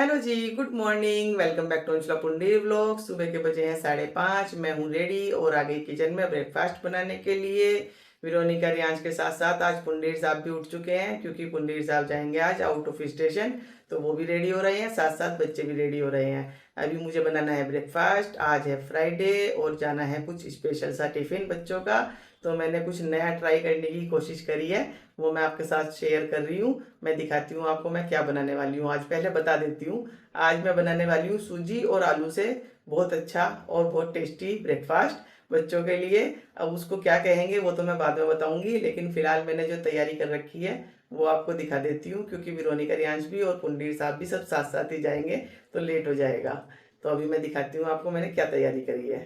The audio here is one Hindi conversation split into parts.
हेलो जी, good morning. Welcome back to Anshula Pundi vlog. सुबह के बजे हैं 5:30। मैं हूँ रेडी और आ गई किचन में ब्रेकफास्ट बनाने के लिए। विरोनिका रियांश के साथ साथ आज पुंडीर साहब भी उठ चुके हैं क्योंकि पुंडीर साहब जाएंगे आज आउट ऑफ स्टेशन। तो वो भी रेडी हो रहे हैं, साथ साथ बच्चे भी रेडी हो रहे हैं। अभी मुझे बनाना है ब्रेकफास्ट। आज है फ्राइडे और जाना है कुछ स्पेशल सा टिफिन बच्चों का। तो मैंने कुछ नया ट्राई करने की कोशिश करी है, वो मैं आपके साथ शेयर कर रही हूँ। मैं दिखाती हूँ आपको मैं क्या बनाने वाली हूँ। आज पहले बता देती हूँ, आज मैं बनाने वाली हूँ सूजी और आलू से बहुत अच्छा और बहुत टेस्टी ब्रेकफास्ट बच्चों के लिए। अब उसको क्या कहेंगे वो तो मैं बाद में बताऊंगी, लेकिन फिलहाल मैंने जो तैयारी कर रखी है वो आपको दिखा देती हूँ, क्योंकि विरोनिका रियांश भी और पुंडीर साहब भी सब साथ साथ ही जाएंगे तो लेट हो जाएगा। तो अभी मैं दिखाती हूँ आपको मैंने क्या तैयारी करी है।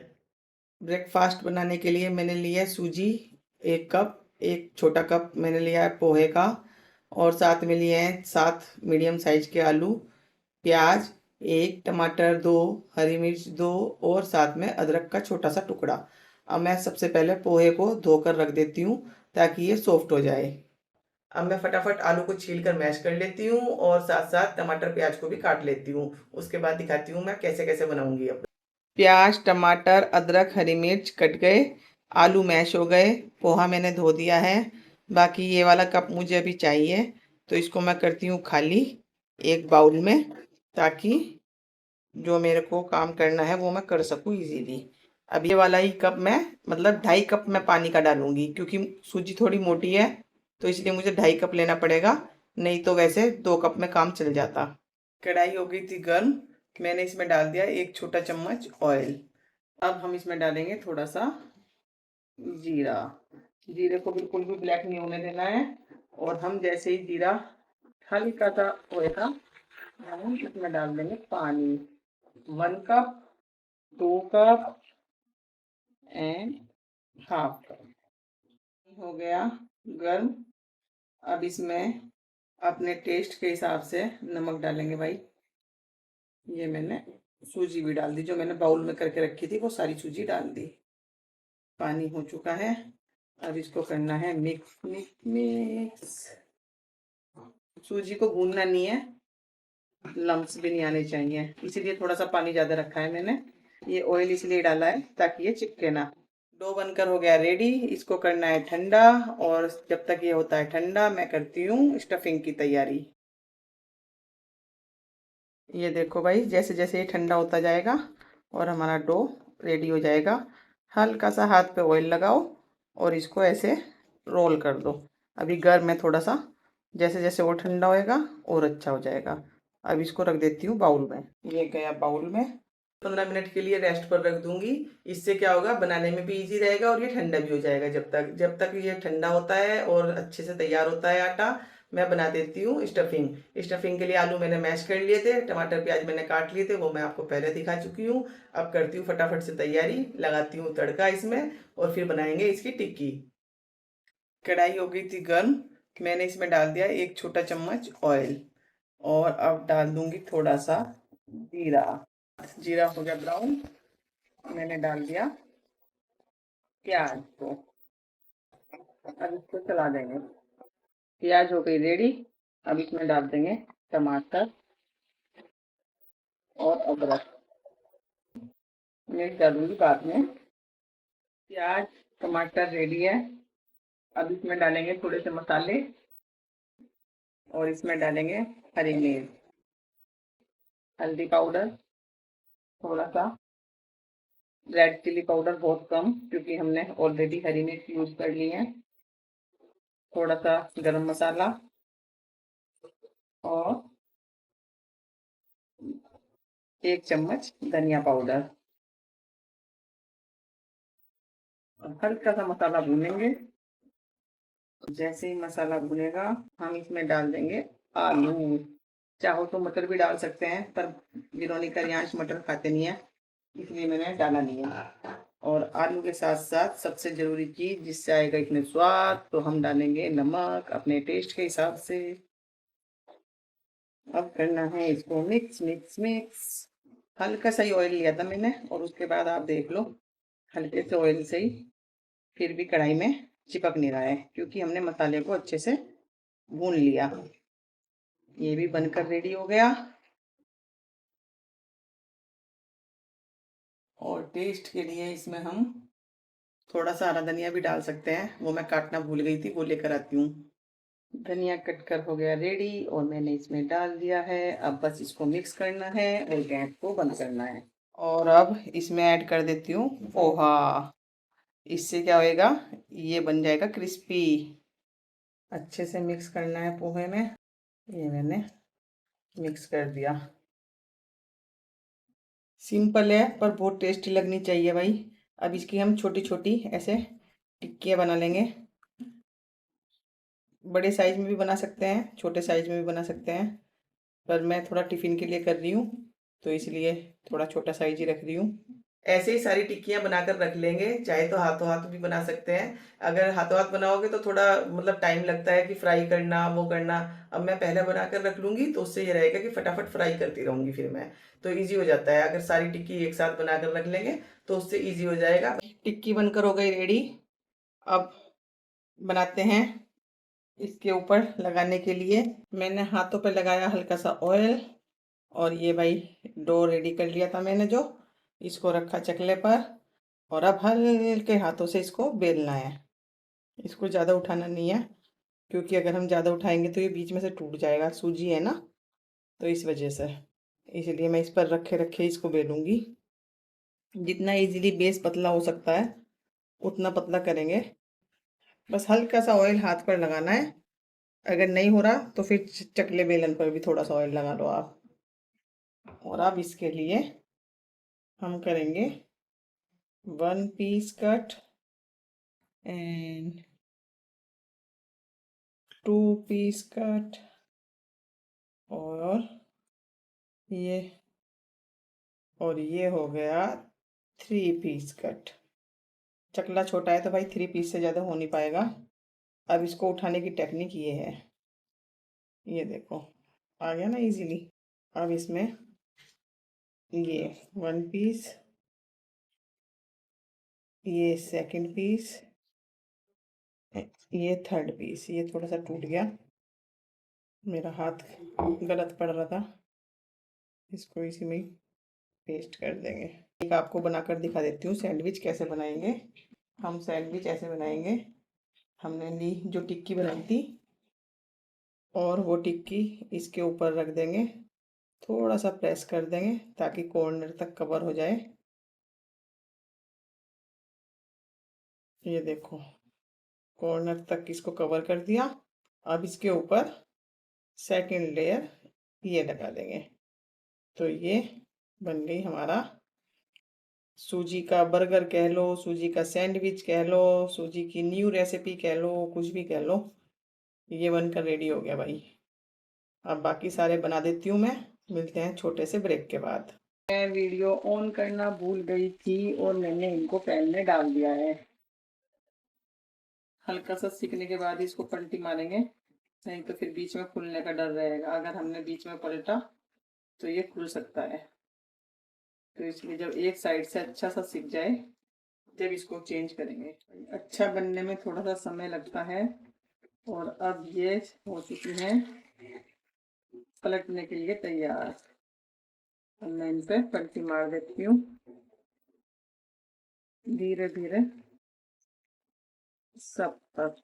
ब्रेकफास्ट बनाने के लिए मैंने लिया है सूजी 1 कप, एक छोटा कप मैंने लिया है पोहे का, और साथ में लिए हैं 7 मीडियम साइज के आलू, प्याज 1, टमाटर 2, हरी मिर्च 2, और साथ में अदरक का छोटा सा टुकड़ा। अब मैं सबसे पहले पोहे को धोकर रख देती हूँ ताकि ये सॉफ्ट हो जाए। अब मैं फटाफट आलू को छील कर मैश कर लेती हूँ और साथ साथ टमाटर प्याज को भी काट लेती हूँ। उसके बाद दिखाती हूँ मैं कैसे कैसे बनाऊंगी। अब प्याज, टमाटर, अदरक, हरी मिर्च कट गए, आलू मैश हो गए, पोहा मैंने धो दिया है। बाकी ये वाला कप मुझे अभी चाहिए, तो इसको मैं करती हूँ खाली एक बाउल में, ताकि जो मेरे को काम करना है वो मैं कर सकूँ इजीली। अब ये वाला ही कप मैं, मतलब 2.5 कप मैं पानी का डालूंगी, क्योंकि सूजी थोड़ी मोटी है तो इसलिए मुझे 2.5 कप लेना पड़ेगा, नहीं तो वैसे 2 कप में काम चल जाता। कढ़ाई हो गई थी गर्म, मैंने इसमें डाल दिया 1 छोटा चम्मच ऑयल। अब हम इसमें डालेंगे थोड़ा सा जीरा। जीरे को बिल्कुल भी ब्लैक नहीं होने देना है, और हम जैसे ही जीरा हल्का सा होएगा हम इसमें डाल देंगे पानी। 1 cup, 2 cup and half cup हो गया गर्म। अब इसमें अपने टेस्ट के हिसाब से नमक डालेंगे भाई। ये मैंने सूजी भी डाल दी, जो मैंने बाउल में करके रखी थी वो सारी सूजी डाल दी। पानी हो चुका है, अब इसको करना है मिक्स मिक्स मिक्स। सूजी को भूनना नहीं है, लम्स भी नहीं आने चाहिए, इसीलिए थोड़ा सा पानी ज़्यादा रखा है मैंने। ये ऑयल इसलिए डाला है ताकि ये चिपके ना। डो बनकर हो गया रेडी, इसको करना है ठंडा, और जब तक ये होता है ठंडा मैं करती हूँ स्टफिंग की तैयारी। ये देखो भाई, जैसे जैसे ये ठंडा होता जाएगा और हमारा डो रेडी हो जाएगा, हल्का सा हाथ पे ऑयल लगाओ और इसको ऐसे रोल कर दो। अभी गर्म है थोड़ा सा, जैसे जैसे वो ठंडा होएगा और अच्छा हो जाएगा। अब इसको रख देती हूँ बाउल में। ये गया बाउल में, 15 मिनट के लिए रेस्ट पर रख दूंगी। इससे क्या होगा, बनाने में भी इजी रहेगा और ये ठंडा भी हो जाएगा। जब तक ये ठंडा होता है और अच्छे से तैयार होता है आटा, मैं बना देती हूँ स्टफिंग। स्टफिंग के लिए आलू मैंने मैश कर लिए थे, टमाटर प्याज मैंने काट लिए थे, वो मैं आपको पहले दिखा चुकी हूँ। अब करती हूँ फटाफट से तैयारी, लगाती हूँ तड़का इसमें और फिर बनाएंगे इसकी टिक्की। कढ़ाई हो गई थी गर्म, मैंने इसमें डाल दिया 1 छोटा चम्मच ऑयल, और अब डाल दूंगी थोड़ा सा जीरा। जीरा हो गया ब्राउन, मैंने डाल दिया प्याज को। अब इसको चला देंगे। प्याज हो गई रेडी, अब इसमें डाल देंगे टमाटर और अदरक। मिर्च डालूंगी बाद में। प्याज टमाटर रेडी है, अब इसमें डालेंगे थोड़े से मसाले, और इसमें डालेंगे हरी मिर्च, हल्दी पाउडर थोड़ा सा, रेड चिली पाउडर बहुत कम क्योंकि हमने ऑलरेडी हरी मिर्च यूज कर ली है, थोड़ा सा गरम मसाला, और 1 चम्मच धनिया पाउडर। हल्का सा मसाला भूनेंगे, जैसे ही मसाला भुनेगा हम इसमें डाल देंगे आलू। चाहो तो मटर भी डाल सकते हैं, पर विरोनिका रियांश मटर खाते नहीं है, इसलिए मैंने डाला नहीं है। और आलू के साथ साथ सबसे जरूरी चीज जिससे आएगा इसमें स्वाद, तो हम डालेंगे नमक अपने टेस्ट के हिसाब से। अब करना है इसको मिक्स मिक्स मिक्स। हल्का सा ही ऑयल लिया था मैंने, और उसके बाद आप देख लो हल्के से ऑयल से ही फिर भी कढ़ाई में चिपक नहीं रहा है, क्योंकि हमने मसाले को अच्छे से भून लिया। ये भी बनकर रेडी हो गया। और टेस्ट के लिए इसमें हम थोड़ा सा हरा धनिया भी डाल सकते हैं, वो मैं काटना भूल गई थी, वो लेकर आती हूँ। धनिया कट कर हो गया रेडी और मैंने इसमें डाल दिया है। अब बस इसको मिक्स करना है और गैस को बंद करना है। और अब इसमें ऐड कर देती हूँ पोहा। इससे क्या होएगा, ये बन जाएगा क्रिस्पी। अच्छे से मिक्स करना है पोहे में। ये मैंने मिक्स कर दिया। सिंपल है पर बहुत टेस्टी लगनी चाहिए भाई। अब इसकी हम छोटी छोटी ऐसे टिक्कियाँ बना लेंगे। बड़े साइज में भी बना सकते हैं, छोटे साइज में भी बना सकते हैं, पर मैं थोड़ा टिफ़िन के लिए कर रही हूँ तो इसलिए थोड़ा छोटा साइज ही रख रही हूँ। ऐसे ही सारी टिक्कियाँ बनाकर रख लेंगे, चाहे तो हाथों हाथ भी बना सकते हैं। अगर हाथों हाथ बनाओगे तो थोड़ा मतलब टाइम लगता है कि फ्राई करना वो करना। अब मैं पहले बनाकर रख लूँगी तो उससे ये रहेगा कि फटाफट फ्राई करती रहूँगी फिर मैं, तो ईजी हो जाता है। अगर सारी टिक्की एक साथ बनाकर रख लेंगे तो उससे ईजी हो जाएगा। टिक्की बनकर हो गई रेडी। अब बनाते हैं। इसके ऊपर लगाने के लिए मैंने हाथों पर लगाया हल्का सा ऑयल, और ये भाई डो रेडी कर लिया था मैंने, जो इसको रखा चकले पर। और अब हल्के हाथों से इसको बेलना है। इसको ज़्यादा उठाना नहीं है, क्योंकि अगर हम ज़्यादा उठाएंगे तो ये बीच में से टूट जाएगा, सूजी है ना, तो इस वजह से। इसलिए मैं इस पर रखे रखे इसको बेलूंगी। जितना इजीली बेस पतला हो सकता है उतना पतला करेंगे। बस हल्का सा ऑयल हाथ पर लगाना है। अगर नहीं हो रहा तो फिर चकले बेलन पर भी थोड़ा सा ऑयल लगा लो आप। और अब इसके लिए हम करेंगे 1 piece cut and 2 piece cut, और ये और ये हो गया 3 पीस कट। चकला छोटा है तो भाई 3 पीस से ज़्यादा हो नहीं पाएगा। अब इसको उठाने की टेक्निक ये है, ये देखो आ गया ना इजीली। अब इसमें ये 1 पीस, ये सेकंड पीस, ये थर्ड पीस। ये थोड़ा सा टूट गया, मेरा हाथ गलत पड़ रहा था। इसको इसी में पेस्ट कर देंगे। एक आपको बनाकर दिखा देती हूँ सैंडविच कैसे बनाएंगे। हम सैंडविच ऐसे बनाएंगे। हमने ली जो टिक्की बनाई थी, और वो टिक्की इसके ऊपर रख देंगे, थोड़ा सा प्रेस कर देंगे ताकि कॉर्नर तक कवर हो जाए। ये देखो कॉर्नर तक इसको कवर कर दिया। अब इसके ऊपर सेकंड लेयर ये लगा देंगे, तो ये बन गई हमारा सूजी का बर्गर कह लो, सूजी का सैंडविच कह लो, सूजी की न्यू रेसिपी कह लो, कुछ भी कह लो। ये बनकर रेडी हो गया भाई। अब बाकी सारे बना देती हूँ मैं। मिलते हैं छोटे से ब्रेक के बाद। मैं वीडियो ऑन करना भूल गई थी और मैंने इनको पैन में डाल दिया है। हल्का सा सिकने के बाद इसको पलटी मारेंगे, नहीं तो फिर बीच में खुलने का डर रहेगा। अगर हमने बीच में पलटा तो ये खुल सकता है, तो इसलिए जब एक साइड से अच्छा सा सिक जाए जब इसको चेंज करेंगे। अच्छा बनने में थोड़ा सा समय लगता है। और अब ये हो चुकी हैं पलटने के लिए तैयार। अब मैं इन पर पलटी मार देती हूँ धीरे धीरे सब पर।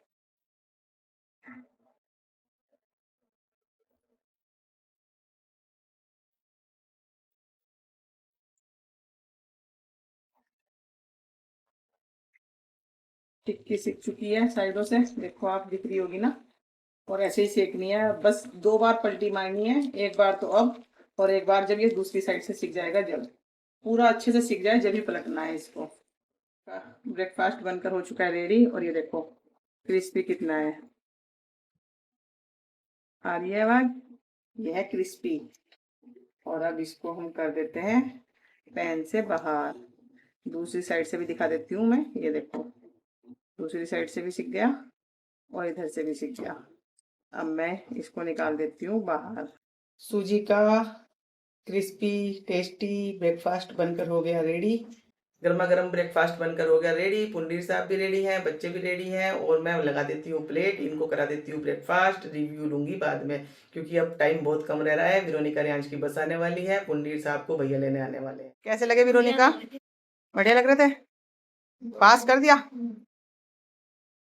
टिक्की सिक चुकी है साइडों से, देखो आप दिख रही होगी ना। और ऐसे ही सेकनी है, बस 2 बार पलटी मारनी है, एक बार तो अब, और एक बार जब ये दूसरी साइड से सिक जाएगा, जब पूरा अच्छे से सिक जाए जब ही पलटना है इसको। ब्रेकफास्ट बनकर हो चुका है रेडी, और ये देखो क्रिस्पी कितना है। आ रही है आवाज, ये है क्रिस्पी। और अब इसको हम कर देते हैं पैन से बाहर। दूसरी साइड से भी दिखा देती हूँ मैं, ये देखो दूसरी साइड से भी सिक गया और इधर से भी सिक गया। अब मैं इसको निकाल देती हूँ बाहर। सूजी का क्रिस्पी टेस्टी ब्रेकफास्ट बनकर हो गया रेडी। गर्मा गर्म ब्रेकफास्ट बनकर हो गया रेडी। पुंडीर साहब भी रेडी हैं, बच्चे भी रेडी हैं, और मैं लगा देती हूँ प्लेट, इनको करा देती हूँ ब्रेकफास्ट। रिव्यू लूंगी बाद में, क्योंकि अब टाइम बहुत कम रह रहा है। विरोनिका रियांश की बस आने वाली है, पुंडीर साहब को भैया लेने आने वाले हैं। कैसे लगे विरोनिका? बढ़िया लग रहे थे। पास कर दिया।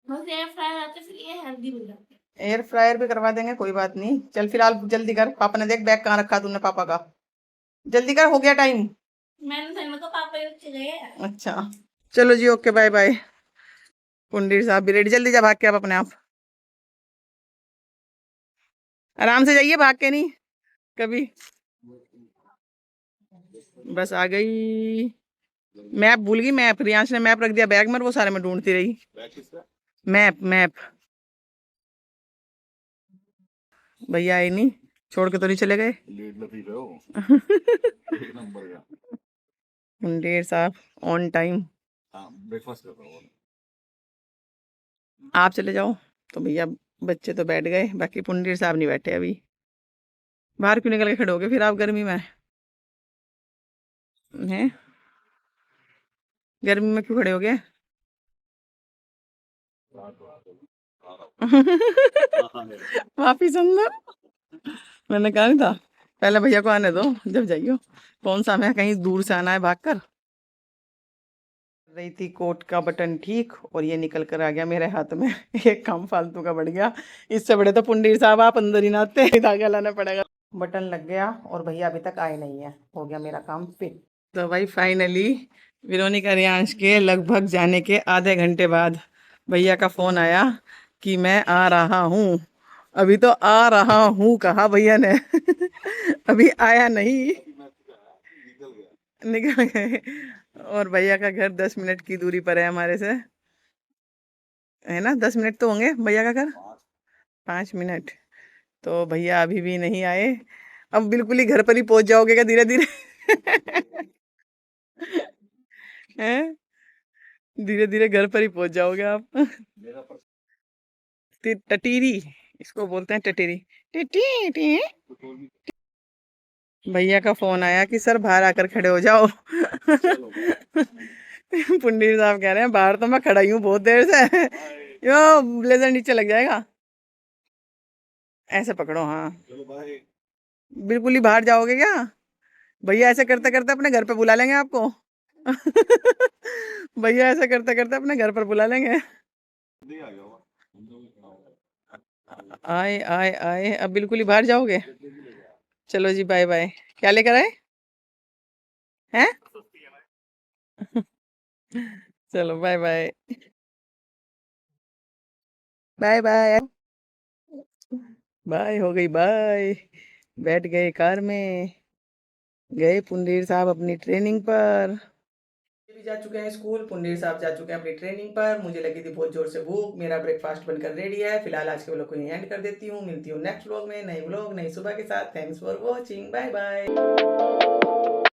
एयर फ्रायर आते फिर ये हेल्दी हो जाते। एयर फ्रायर भी करवा देंगे, कोई बात नहीं। चल फिलहाल जल्दी कर, पापा ने देख बैग कहाँ रखा तूने पापा का। जल्दी कर, हो गया टाइम। मैंने सही में तो पापा ही चले गए। अच्छा चलो जी, ओके बाय बाय। पुंडीर साहब भी रेडी, जल्दी जा भाग के आप अपने आप। आराम से जाइए, भाग के नहीं कभी। बस आ गई। मैप भूल गई, मैप रियांश ने मैप रख दिया बैग में, और वो सारे में ढूंढती रही। Map map. भैया आए नहीं, छोड़ के तो नहीं चले गए। पुंडीर साहब ऑन टाइम। ब्रेकफास्ट कर रहा हूँ। आप चले जाओ तो भैया, बच्चे तो बैठ गए, बाकी पुंडीर साहब नहीं बैठे अभी। बाहर क्यों निकल के खड़े हो गए फिर आप गर्मी में? हैं? गर्मी में क्यों खड़े हो गए? वापिस अंदर। मैंने कहा नहीं था, पहले भैया को आने दो, जब जाइयो। कौन सा, मैं कहीं दूर से आना है भागकर। रही थी कोट का बटन ठीक, और ये निकल कर आ गया मेरे हाथ में। एक काम फालतू का बढ़ गया। इससे बड़े तो पुंडीर साहब आप अंदर ही ना आते, धागा लाना पड़ेगा। बटन लग गया और भैया अभी तक आए नहीं है, हो गया मेरा काम फिट। तो भाई फाइनली वेरोनिका रियांश के लगभग जाने के आधे घंटे बाद भैया का फोन आया कि मैं आ रहा हूँ। अभी तो आ रहा हूँ कहा भैया ने। अभी आया नहीं, निकल गए। और भैया का घर 10 मिनट की दूरी पर है हमारे से, है ना? 10 मिनट तो होंगे भैया का घर। 5 मिनट। तो भैया अभी भी नहीं आए। अब बिल्कुल ही घर पर ही पहुंच जाओगे क्या धीरे धीरे? हैं? धीरे धीरे घर पर ही पहुंच जाओगे आप। टटीरी, इसको बोलते हैं टटीरी। टिटी। भैया का फोन आया कि सर बाहर आकर खड़े हो जाओ। पुंडीर साहब कह रहे हैं बाहर तो मैं खड़ा ही हूँ बहुत देर से। यो ब्लेजर नीचे लग जाएगा। ऐसे पकड़ो, हाँ। बिल्कुल ही बाहर जाओगे क्या? भैया ऐसे करते करते अपने घर पे बुला लेंगे आपको। भैया ऐसे करते करते अपने घर पर बुला लेंगे। आए आए आए, अब बिल्कुल ही बाहर जाओगे? चलो जी बाय बाय। क्या लेकर आए हैं? चलो bye bye. Bye bye. Bye हो गई बाय। बैठ गए कार में, गए पुंडीर साहब अपनी ट्रेनिंग पर। ये भी जा चुके हैं स्कूल, पुंडीर साहब जा चुके हैं अपनी ट्रेनिंग पर। मुझे लगी थी बहुत जोर से भूख, मेरा ब्रेकफास्ट बनकर रेडी है। फिलहाल आज के व्लॉग को यहीं एंड कर देती हूँ, मिलती हूँ नेक्स्ट व्लॉग में, नई व्लॉग नई सुबह के साथ। Thanks for watching, bye bye.